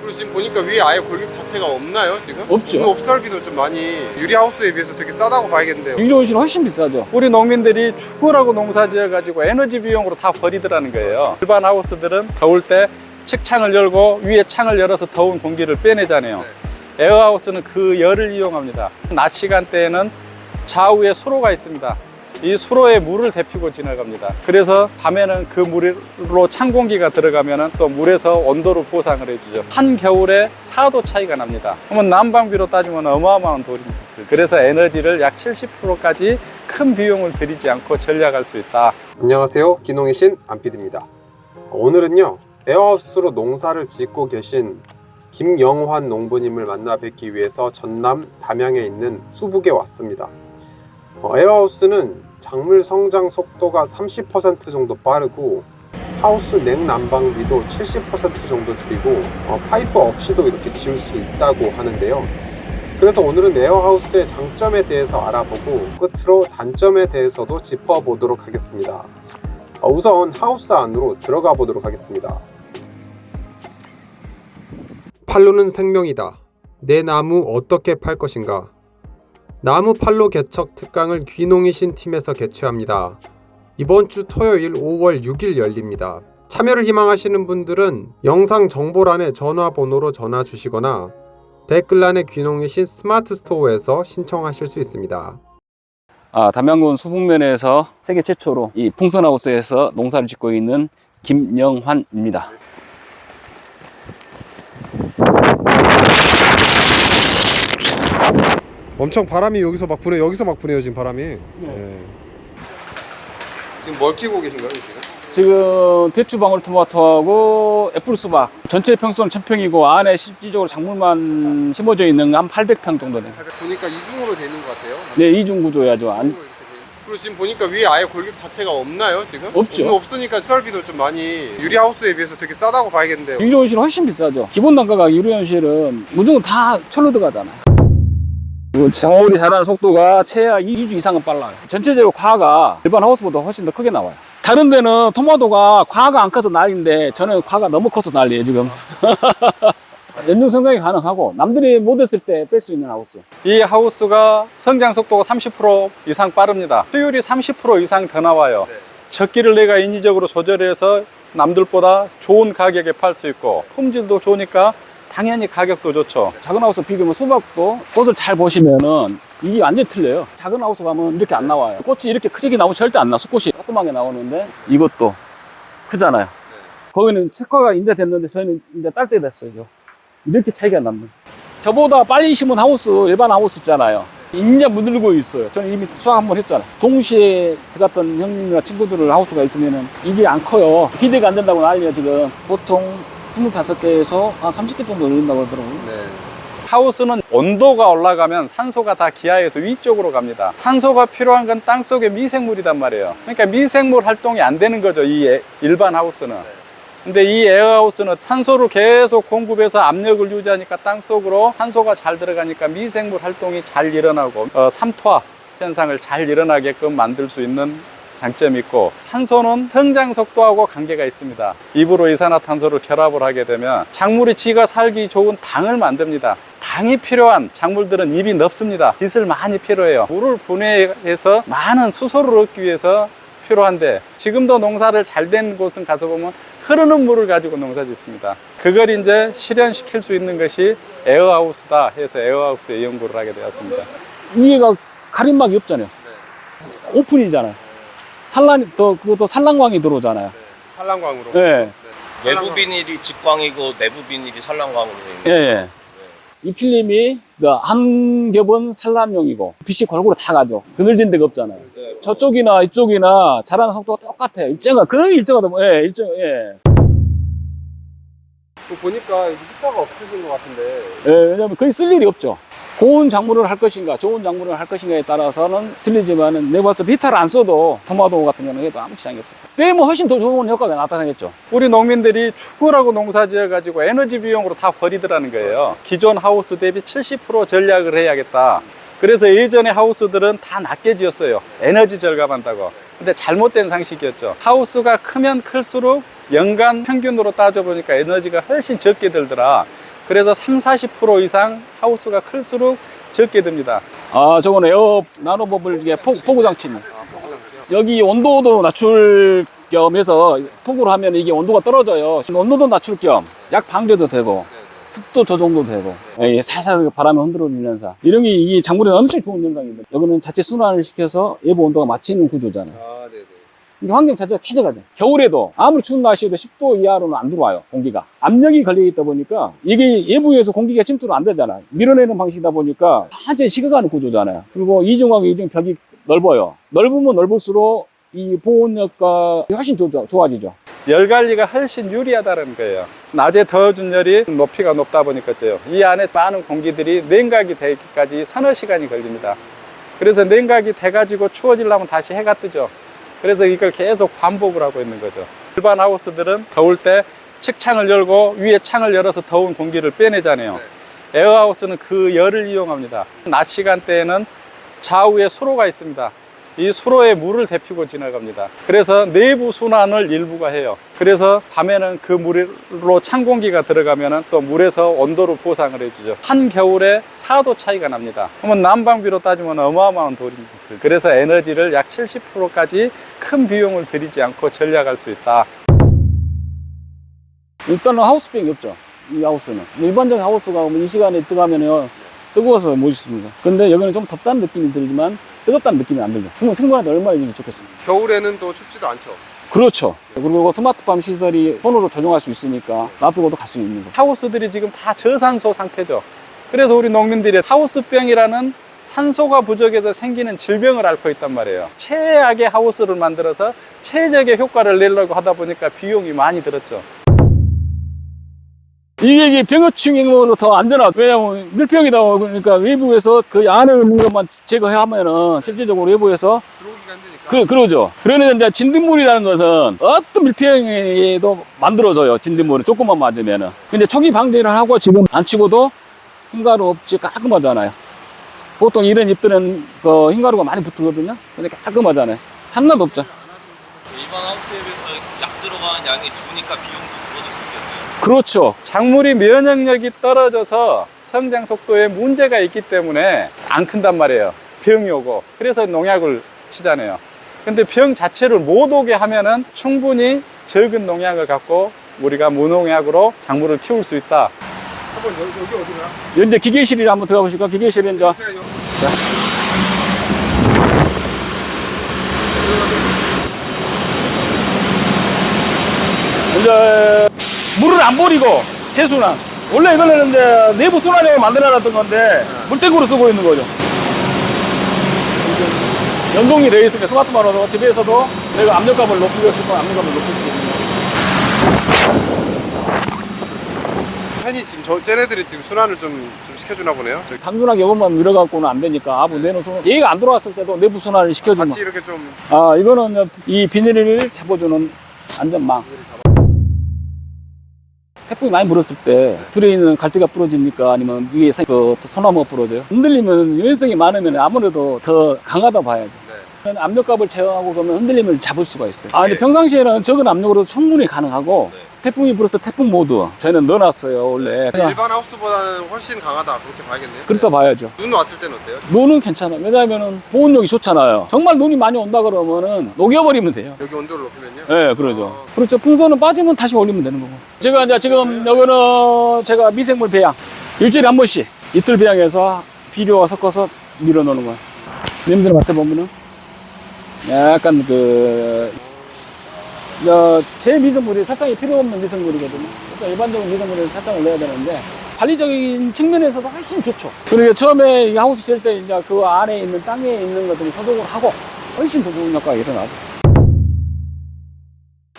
그리고 지금 보니까 위에 아예 골격 자체가 없나요 지금? 없죠. 업설비도 좀 많이 유리하우스에 비해서 되게 싸다고 봐야겠는데요. 유리온실은 훨씬 비싸죠. 우리 농민들이 죽으라고 농사 지어가지고 에너지 비용으로 다 버리더라는 거예요. 일반 하우스들은 더울 때 측창을 열고 위에 창을 열어서 더운 공기를 빼내잖아요. 에어하우스는 그 열을 이용합니다. 낮 시간대에는 좌우에 수로가 있습니다. 이 수로에 물을 데피고 지나갑니다. 그래서 밤에는 그 물로 찬 공기가 들어가면 또 물에서 온도를 보상을 해주죠. 한겨울에 4도 차이가 납니다. 그러면 난방비로 따지면 어마어마한 돈입니다. 그래서 에너지를 약 70%까지 큰 비용을 들이지 않고 절약할 수 있다. 안녕하세요, 기농의 신 안피디입니다. 오늘은요, 에어하우스로 농사를 짓고 계신 김영환 농부님을 만나 뵙기 위해서 전남 담양에 있는 수북에 왔습니다. 에어하우스는 작물 성장 속도가 30% 정도 빠르고 하우스 냉난방비도 70% 정도 줄이고 파이프 없이도 이렇게 지을 수 있다고 하는데요. 그래서 오늘은 에어하우스의 장점에 대해서 알아보고 끝으로 단점에 대해서도 짚어보도록 하겠습니다. 우선 하우스 안으로 들어가 보도록 하겠습니다. 판로는 생명이다. 내 나무 어떻게 팔 것인가? 나무 판로 개척 특강을 귀농이신 팀에서 개최합니다. 이번 주 토요일 5월 6일 열립니다. 참여를 희망하시는 분들은 영상 정보란에 전화번호로 전화 주시거나 댓글란에 귀농이신 스마트 스토어에서 신청하실 수 있습니다. 담양군 수북면에서 세계 최초로 이 풍선하우스에서 농사를 짓고 있는 김영환입니다. 엄청 바람이 여기서 막 부네요 지금 바람이. 네. 지금 뭘 키우고 계신가요 지금? 지금 대추 방울토마토하고 애플수박 전체 평수는 1000평이고 안에 실질적으로 작물만 심어져 있는 한 800평 정도 돼요. 보니까 이중으로 되는 것 같아요. 네, 이중 구조야죠. 그리고 지금 보니까 위에 아예 골격 자체가 없나요 지금? 없죠. 없으니까 설비도 좀 많이 유리하우스에 비해서 되게 싸다고 봐야겠는데요. 유리온실은 훨씬 비싸죠. 기본 단가가 유리온실은 무조건 다 철로 들어가잖아요. 작물이 자라는 속도가 최하 2주 이상은 빨라요. 전체적으로 과가 일반 하우스보다 훨씬 더 크게 나와요. 다른 데는 토마토가 과가 안 커서 난리인데 저는 과가 너무 커서 난리예요 지금. 연중 생산이 가능하고 남들이 못했을 때 뺄 수 있는 하우스. 이 하우스가 성장 속도가 30% 이상 빠릅니다. 수율이 30% 이상 더 나와요. 적기를 내가 인위적으로 조절해서 남들보다 좋은 가격에 팔 수 있고 품질도 좋으니까 당연히 가격도 좋죠. 작은 하우스 비교하면 수박도 꽃을 잘 보시면은 이게 완전히 틀려요. 작은 하우스 가면 이렇게 안 나와요. 꽃이 이렇게 크게 나오면 절대 안 나와. 수꽃이 조그맣게 나오는데 이것도 크잖아요. 거기는 색화가 이제 됐는데 저희는 이제 딸 때 됐어요. 이렇게 차이가 납니다. 저보다 빨리 심은 하우스, 일반 하우스 있잖아요. 이제 물들고 있어요. 저는 이미 수확 한번 했잖아요. 동시에 같은 형님이나 친구들 하우스가 있으면은 이게 안 커요. 기대가 안 된다고 난리야 지금. 보통 25개에서 한 30개 정도 늘린다고 하더라고요. 하우스는 온도가 올라가면 산소가 다 기하에서 위쪽으로 갑니다. 산소가 필요한 건 땅속의 미생물이단 말이에요. 그러니까 미생물 활동이 안 되는 거죠, 이 일반 하우스는. 근데 이 에어하우스는 산소를 계속 공급해서 압력을 유지하니까 땅속으로 산소가 잘 들어가니까 미생물 활동이 잘 일어나고 삼투압 현상을 잘 일어나게끔 만들 수 있는 장점이 있고, 산소는 성장 속도하고 관계가 있습니다. 입으로 이산화탄소를 결합을 하게 되면 작물이 지가 살기 좋은 당을 만듭니다. 당이 필요한 작물들은 입이 넓습니다. 빛을 많이 필요해요. 물을 분해해서 많은 수소를 얻기 위해서 필요한데, 지금도 농사를 잘 된 곳은 가서 보면 흐르는 물을 가지고 농사 짓습니다. 그걸 이제 실현시킬 수 있는 것이 에어하우스다 해서 에어하우스에 연구를 하게 되었습니다. 위에가 가림막이 없잖아요. 오픈이잖아요. 그것도 산란광이 들어오잖아요. 산란광으로. 네. 외부 비닐이 직광이고 내부 비닐이 산란광으로 되어 예, 있는. 예. 이 필름이 한 겹은 산란용이고 빛이 골고루 다 가죠. 그늘진 데가 없잖아요. 저쪽이나 이쪽이나 자라는 속도가 똑같아요. 거의 일정하다. 예, 보니까 히터가 없으신 것 같은데. 예, 왜냐면 거의 쓸 일이 없죠. 고운 작물을 할 것인가, 좋은 작물을 할 것인가에 따라서는 틀리지만은 내가 봤을 때 히터를 안 써도 토마토 같은 경우는 해도 아무 지장이 없어요. 때면 훨씬 더 좋은 효과가 나타나겠죠. 우리 농민들이 죽으라고 농사 지어가지고 에너지 비용으로 다 버리더라는 거예요. 기존 하우스 대비 70% 전략을 해야겠다. 그래서 예전에 하우스들은 다 낮게 지었어요. 에너지 절감한다고. 근데 잘못된 상식이었죠. 하우스가 크면 클수록 연간 평균으로 따져보니까 에너지가 훨씬 적게 들더라. 그래서 30-40% 이상 하우스가 클수록 적게 듭니다. 아, 저건 에어 나노버블 이게 포구 장치입니다. 여기 온도도 낮출 겸해서 폭우를 하면 이게 온도가 떨어져요. 온도도 낮출 겸 약 방제도 되고 습도 조정도 되고 예, 살살 바람에 흔들어주면서 이런 게 이 작물에 엄청 좋은 현상입니다. 여기는 자체 순환을 시켜서 외부 온도가 맞추는 구조잖아요. 아, 네네. 이게 환경 자체가 쾌적하죠. 겨울에도 아무리 추운 날씨에도 10도 이하로는 안 들어와요, 공기가. 압력이 걸려 있다 보니까 이게 외부에서 공기가 침투를 안 되잖아요. 밀어내는 방식이다 보니까 완전히 식어가는 구조잖아요. 그리고 이중하고 이중 벽이 넓어요. 넓으면 넓을수록 이 보온력과 훨씬 좋아지죠. 열 관리가 훨씬 유리하다는 거예요. 낮에 더워준 열이 높이가 높다 보니까요. 이 안에 많은 공기들이 냉각이 되기까지 서너 시간이 걸립니다. 그래서 냉각이 돼가지고 추워지려면 다시 해가 뜨죠. 그래서 이걸 계속 반복을 하고 있는 거죠. 일반 하우스들은 더울 때 측창을 열고 위에 창을 열어서 더운 공기를 빼내잖아요. 에어하우스는 그 열을 이용합니다. 낮 시간대에는 좌우에 수로가 있습니다. 이 수로에 물을 데피고 지나갑니다. 그래서 내부 순환을 일부가 해요. 그래서 밤에는 그 물로 찬 공기가 들어가면 또 물에서 온도를 보상을 해주죠. 한겨울에 4도 차이가 납니다. 그러면 난방비로 따지면 어마어마한 돈입니다. 그래서 에너지를 약 70%까지 큰 비용을 들이지 않고 절약할 수 있다. 일단은 하우스병이 없죠. 이 하우스는. 일반적인 하우스가 이 시간에 뜨거우면 뜨거워서 못 있습니다. 근데 여기는 좀 덥다는 느낌이 들지만 뜨겁다는 느낌이 안 들죠. 그럼 생존하는데 얼마나 좋겠습니까? 겨울에는 또 춥지도 않죠. 그렇죠. 그리고 스마트팜 시설이 손으로 조정할 수 있으니까 놔두고도 갈 수 있는 거. 하우스들이 지금 다 저산소 상태죠. 그래서 우리 농민들이 하우스병이라는 산소가 부족해서 생기는 질병을 앓고 있단 말이에요. 최악의 하우스를 만들어서 최적의 효과를 내려고 하다 보니까 비용이 많이 들었죠. 이게 병해충이 더 안전하다. 왜냐면 밀폐형이다 보니까 외부에서 그 안에 있는 것만 제거하면은 실질적으로 외부에서 들어오기가 힘드니까. 그러죠. 그러면 이제 진딧물이라는 것은 어떤 밀폐형에도 만들어져요. 진딧물은 조금만 맞으면은. 근데 초기 방제를 하고 지금 안 치고도 흰가루 없이 깔끔하잖아요. 보통 이런 잎들은 그 흰가루가 많이 붙거든요. 근데 깔끔하잖아요. 하나도 없죠. 일반 하우스에 비해서 약 들어가는 양이 주니까 비용도 줄어들 수 있겠네요. 그렇죠. 작물이 면역력이 떨어져서 성장 속도에 문제가 있기 때문에 안 큰단 말이에요. 병이 오고. 그래서 농약을 치잖아요. 근데 병 자체를 못 오게 하면은 충분히 적은 농약을 갖고 우리가 무농약으로 작물을 키울 수 있다. 한번 여기 어디냐? 이제 기계실에 한번 들어가 보실까? 기계실에 이제. 이제 물을 안 버리고 재순환. 원래 이거는 이제 내부 순환용을 만들어놨던 건데 물탱크로 쓰고 있는 거죠. 연동이 되어 있으니까 스마트폰으로 집에서도 내가 압력값을 높이고 싶으면 압력값을 높일 수 있는 거죠. 팬이 지금 쟤네들이 지금 순환을 좀 시켜주나 보네요. 저기 단순하게 이것만 밀어갖고는 안 되니까 아부 내는 순환. 얘가 안 들어왔을 때도 내부 순환을 시켜주는. 같이 이렇게 좀 아, 이거는 이 비닐을 잡아주는 안전망. 태풍이 많이 불었을 때 둘에 있는 갈대가 부러집니까? 아니면 위에 그 소나무가 부러져요? 흔들리면 유연성이 많으면 아무래도 더 강하다 봐야죠. 압력값을 제어하고 그러면 흔들림을 잡을 수가 있어요. 아, 근데 평상시에는 적은 압력으로 충분히 가능하고 태풍이 불어서 태풍 모드 저희는 넣어놨어요 원래. 일반 하우스보다는 훨씬 강하다 그렇게 봐야겠네요. 그렇다 봐야죠. 눈 왔을 때는 어때요? 눈은 괜찮아요. 왜냐하면 보온력이 좋잖아요. 정말 눈이 많이 온다 그러면은 녹여버리면 돼요. 여기 온도를 높이면요? 네, 그러죠. 그렇죠. 풍선은 빠지면 다시 올리면 되는 거고. 제가 이제 지금 여기는 제가 미생물 배양 일주일에 한 번씩 이틀 배양해서 비료와 섞어서 밀어 넣는 거예요. 냄새를 맡아보면은 약간 제 미생물이 설탕이 필요 없는 미생물이거든요. 그러니까 일반적인 미생물에는 설탕을 넣어야 되는데 관리적인 측면에서도 훨씬 좋죠. 그리고 처음에 이 하우스 질 때 이제 그 안에 있는 땅에 있는 것들이 소독을 하고 훨씬 더 좋은 효과가 일어나죠.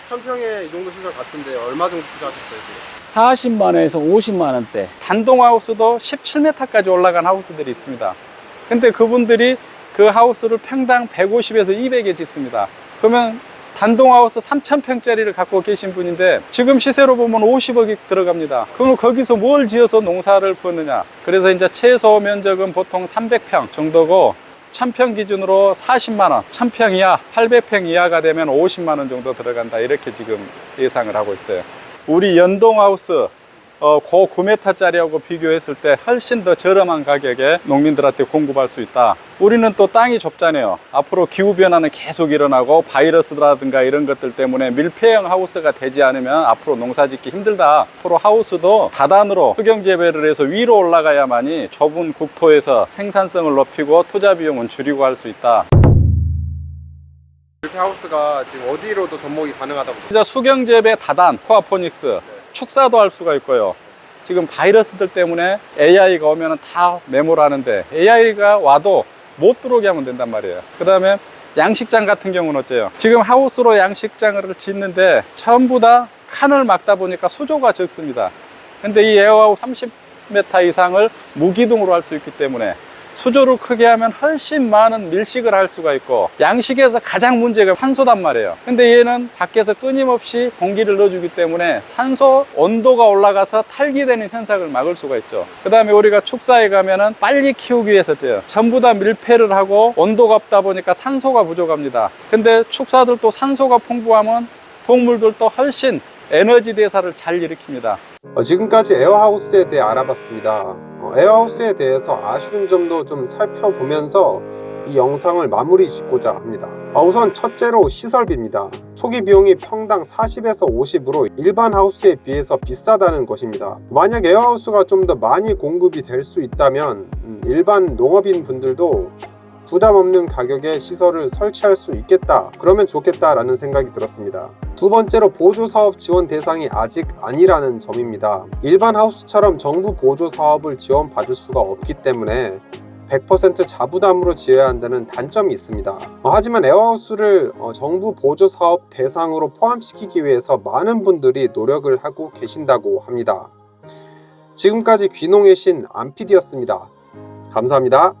천평에 이 정도 시설 갖춘데 얼마 정도 투자하셨어요? 40만원에서 50만원대. 단동 하우스도 17m까지 올라간 하우스들이 있습니다. 근데 그분들이 그 하우스를 평당 150에서 200에 짓습니다. 그러면 단동 하우스 3,000평짜리를 갖고 계신 분인데 지금 시세로 보면 50억이 들어갑니다. 그럼 거기서 뭘 지어서 농사를 짓느냐? 그래서 이제 최소 면적은 보통 300평 정도고 1000평 기준으로 40만원, 1000평 이하, 800평 이하가 되면 50만원 정도 들어간다. 이렇게 지금 예상을 하고 있어요. 우리 연동 하우스 고구매타짜리하고 비교했을 때 훨씬 더 저렴한 가격에 농민들한테 공급할 수 있다. 우리는 또 땅이 좁잖아요. 앞으로 기후변화는 계속 일어나고 바이러스라든가 이런 것들 때문에 밀폐형 하우스가 되지 않으면 앞으로 농사 짓기 힘들다. 앞으로 하우스도 다단으로 수경재배를 해서 위로 올라가야만이 좁은 국토에서 생산성을 높이고 투자 비용은 줄이고 할 수 있다. 밀폐 하우스가 지금 어디로도 접목이 가능하다고. 진짜 수경재배 다단, 코아포닉스, 축사도 할 수가 있고요. 지금 바이러스들 때문에 AI가 오면 다 메모를 하는데 AI가 와도 못 들어오게 하면 된단 말이에요. 그 다음에 양식장 같은 경우는 어째요? 지금 하우스로 양식장을 짓는데 전부 다 칸을 막다 보니까 수조가 적습니다. 근데 이 에어하우스 30m 이상을 무기둥으로 할 수 있기 때문에 수조를 크게 하면 훨씬 많은 밀식을 할 수가 있고, 양식에서 가장 문제가 산소단 말이에요. 근데 얘는 밖에서 끊임없이 공기를 넣어주기 때문에 산소 온도가 올라가서 탈기되는 현상을 막을 수가 있죠. 그 다음에 우리가 축사에 가면은 빨리 키우기 위해서 전부 다 밀폐를 하고 온도가 없다 보니까 산소가 부족합니다. 근데 축사들도 산소가 풍부하면 동물들도 훨씬 에너지 대사를 잘 일으킵니다. 지금까지 에어하우스에 대해 알아봤습니다. 에어하우스에 대해서 아쉬운 점도 좀 살펴보면서 이 영상을 마무리 짓고자 합니다. 우선 첫째로 시설비입니다. 초기 비용이 평당 40에서 50으로 일반 하우스에 비해서 비싸다는 것입니다. 만약 에어하우스가 좀 더 많이 공급이 될 수 있다면 일반 농업인 분들도 부담 없는 가격에 시설을 설치할 수 있겠다, 그러면 좋겠다라는 생각이 들었습니다. 두 번째로 보조사업 지원 대상이 아직 아니라는 점입니다. 일반 하우스처럼 정부 보조사업을 지원받을 수가 없기 때문에 100% 자부담으로 지어야 한다는 단점이 있습니다. 하지만 에어하우스를 정부 보조사업 대상으로 포함시키기 위해서 많은 분들이 노력을 하고 계신다고 합니다. 지금까지 귀농의 신 안PD였습니다. 감사합니다.